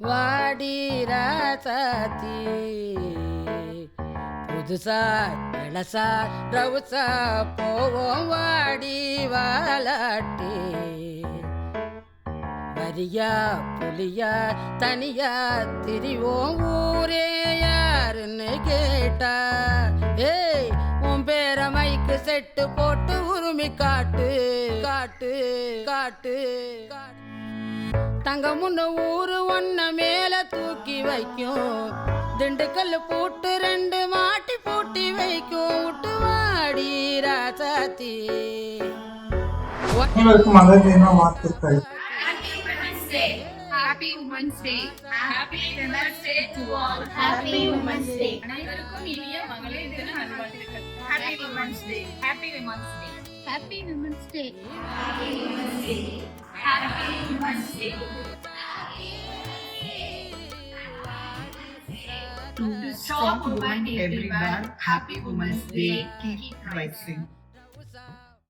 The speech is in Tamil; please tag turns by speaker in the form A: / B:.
A: வாடி ராசாத்தி புதுசா இளசா ரவுசா போவோம் வாடி வாலாட்டி வரியா புலியா தனியா திரிவோம் ஊரே யாருன்னு கேட்டா ஏய் உன் பேர மைக்கு செட்டு போட்டு உரிமை காட்டு காட்டு காட்டு தங்க முன்ன ஊரு ஒன்ன மேல தூக்கி வைக்கும் திண்டுக்கல் பூட்டு 2 மாட்டி பூட்டி வைக்கும் விட்டு வாடி ராசாத்தி.
B: அனைவருக்கும் அழகிய வாழ்த்துக்கள்.
C: Happy Women's Day. Happy Women's Day to all.
D: Happy Women's Day.
C: அனைவருக்கும் இனிய மகளிர் தின நல்வாழ்த்துக்கள். Happy Women's Day. Happy Women's Day.
D: Happy Women's Day.
C: Happy Women's Day. Happy Women's Day. To strong women everywhere, Happy Women's Day. Keep rising.